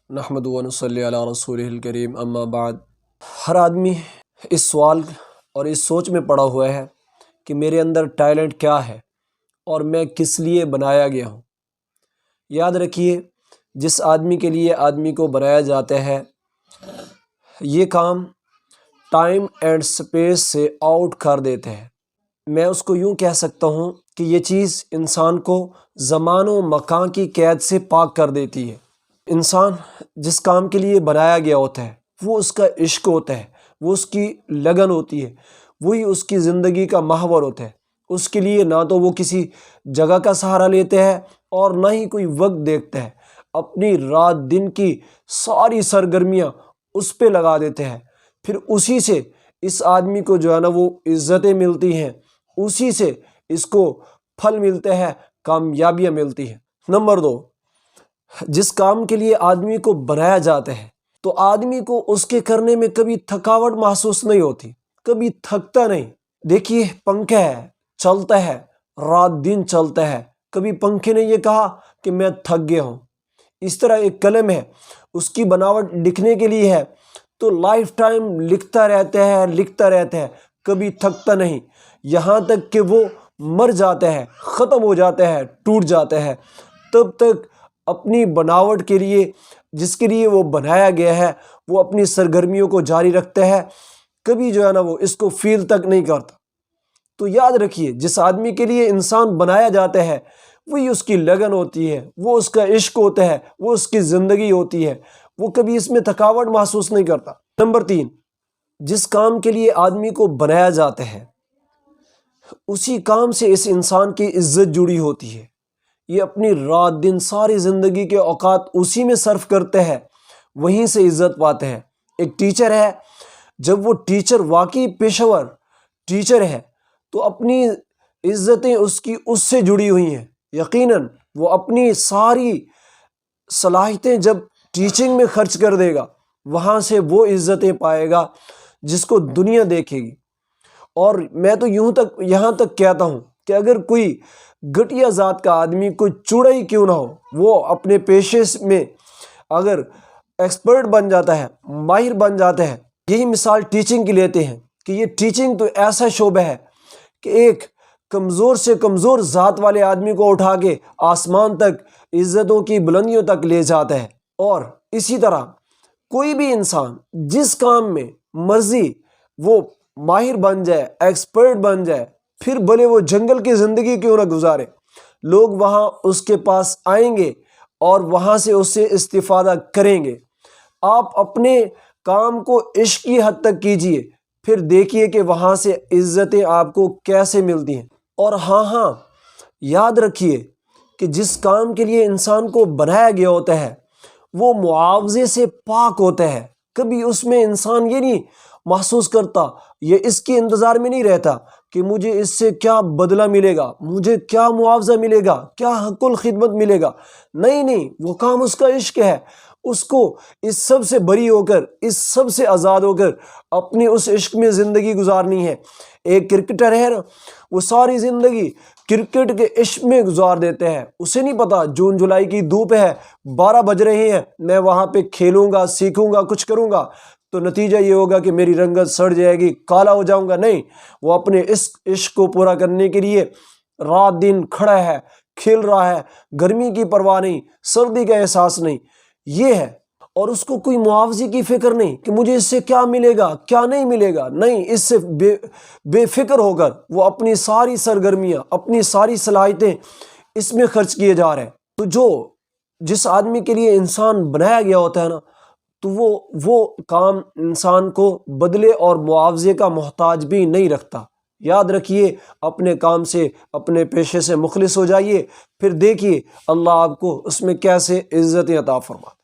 نحمدہ و نصلی علی رسولہ الکریم اما بعد۔ ہر آدمی اس سوال اور اس سوچ میں پڑا ہوا ہے کہ میرے اندر ٹیلنٹ کیا ہے اور میں کس لیے بنایا گیا ہوں۔ یاد رکھیے، جس آدمی کے لیے آدمی کو بنایا جاتا ہے، یہ کام ٹائم اینڈ سپیس سے آؤٹ کر دیتے ہیں۔ میں اس کو یوں کہہ سکتا ہوں کہ یہ چیز انسان کو زمان و مکان کی قید سے پاک کر دیتی ہے۔ انسان جس کام کے لیے بنایا گیا ہوتا ہے، وہ اس کا عشق ہوتا ہے، وہ اس کی لگن ہوتی ہے، وہی اس کی زندگی کا محور ہوتا ہے۔ اس کے لیے نہ تو وہ کسی جگہ کا سہارا لیتے ہیں اور نہ ہی کوئی وقت دیکھتا ہے، اپنی رات دن کی ساری سرگرمیاں اس پہ لگا دیتے ہیں۔ پھر اسی سے اس آدمی کو جو ہے نا وہ عزتیں ملتی ہیں، اسی سے اس کو پھل ملتے ہیں، کامیابیاں ملتی ہیں۔ نمبر 2، جس کام کے لیے آدمی کو بنایا جاتا ہے تو آدمی کو اس کے کرنے میں کبھی تھکاوٹ محسوس نہیں ہوتی، کبھی تھکتا نہیں۔ دیکھیے، پنکھا ہے، چلتا ہے، رات دن چلتا ہے، کبھی پنکھے نے یہ کہا کہ میں تھک گیا ہوں۔ اس طرح ایک قلم ہے، اس کی بناوٹ لکھنے کے لیے ہے تو لائف ٹائم لکھتا رہتا ہے، کبھی تھکتا نہیں، یہاں تک کہ وہ مر جاتا ہے، ختم ہو جاتا ہے، ٹوٹ جاتا ہے، تب تک اپنی بناوٹ کے لیے، جس کے لیے وہ بنایا گیا ہے، وہ اپنی سرگرمیوں کو جاری رکھتا ہے، کبھی جو ہے نا وہ اس کو فیل تک نہیں کرتا۔ تو یاد رکھیے، جس آدمی کے لیے انسان بنایا جاتا ہے، وہی اس کی لگن ہوتی ہے، وہ اس کا عشق ہوتا ہے، وہ اس کی زندگی ہوتی ہے، وہ کبھی اس میں تھکاوٹ محسوس نہیں کرتا۔ نمبر 3، جس کام کے لیے آدمی کو بنایا جاتا ہے، اسی کام سے اس انسان کی عزت جڑی ہوتی ہے۔ یہ اپنی رات دن ساری زندگی کے اوقات اسی میں صرف کرتے ہیں، وہیں سے عزت پاتے ہیں۔ ایک ٹیچر ہے، جب وہ ٹیچر واقعی پیشہ ور ٹیچر ہے تو اپنی عزتیں اس سے جڑی ہوئی ہیں۔ یقیناً وہ اپنی ساری صلاحیتیں جب ٹیچنگ میں خرچ کر دے گا، وہاں سے وہ عزتیں پائے گا جس کو دنیا دیکھے گی۔ اور میں تو یہاں تک کہتا ہوں کہ اگر کوئی گھٹیا ذات کا آدمی، کوئی چوڑا ہی کیوں نہ ہو، وہ اپنے پیشے میں اگر ایکسپرٹ بن جاتا ہے، ماہر بن جاتا ہے۔ یہی مثال ٹیچنگ کی لیتے ہیں کہ یہ ٹیچنگ تو ایسا شعبہ ہے کہ ایک کمزور سے کمزور ذات والے آدمی کو اٹھا کے آسمان تک، عزتوں کی بلندیوں تک لے جاتا ہے۔ اور اسی طرح کوئی بھی انسان جس کام میں مرضی وہ ماہر بن جائے، ایکسپرٹ بن جائے، پھر بھلے وہ جنگل کی زندگی کیوں نہ گزارے، لوگ وہاں اس کے پاس آئیں گے اور وہاں سے اس سے استفادہ کریں گے۔ آپ اپنے کام کو عشق کی حد تک کیجئے، پھر دیکھیے کہ وہاں سے عزتیں آپ کو کیسے ملتی ہیں۔ اور ہاں، یاد رکھیے کہ جس کام کے لیے انسان کو بنایا گیا ہوتا ہے، وہ معاوضے سے پاک ہوتا ہے۔ کبھی اس میں انسان یہ نہیں محسوس کرتا، یہ اس کے انتظار میں نہیں رہتا کہ مجھے اس سے کیا بدلہ ملے گا، مجھے کیا معاوضہ ملے گا، کیا حق الخدمت ملے گا۔ نہیں، وہ کام اس کا عشق ہے، اس کو اس سب سے بری ہو کر، اس سب سے آزاد ہو کر اپنی اس عشق میں زندگی گزارنی ہے۔ ایک کرکٹر ہے نا، وہ ساری زندگی کرکٹ کے عشق میں گزار دیتے ہیں، اسے نہیں پتا جون جولائی کی دھوپ ہے، 12 بج رہے ہیں، میں وہاں پہ کھیلوں گا، سیکھوں گا، کچھ کروں گا تو نتیجہ یہ ہوگا کہ میری رنگت سڑ جائے گی، کالا ہو جاؤں گا۔ نہیں، وہ اپنے اس عشق کو پورا کرنے کے لیے رات دن کھڑا ہے، کھیل رہا ہے، گرمی کی پرواہ نہیں، سردی کا احساس نہیں، یہ ہے۔ اور اس کو کوئی معاوضے کی فکر نہیں کہ مجھے اس سے کیا ملے گا، کیا نہیں ملے گا۔ نہیں، اس سے بے فکر ہو کر وہ اپنی ساری سرگرمیاں، اپنی ساری صلاحیتیں اس میں خرچ کیے جا رہے ہیں۔ تو جس آدمی کے لیے انسان بنایا گیا ہوتا ہے نا، تو وہ کام انسان کو بدلے اور معاوضے کا محتاج بھی نہیں رکھتا۔ یاد رکھیے، اپنے کام سے، اپنے پیشے سے مخلص ہو جائیے، پھر دیکھیے اللہ آپ کو اس میں کیسے عزتیں عطا فرما۔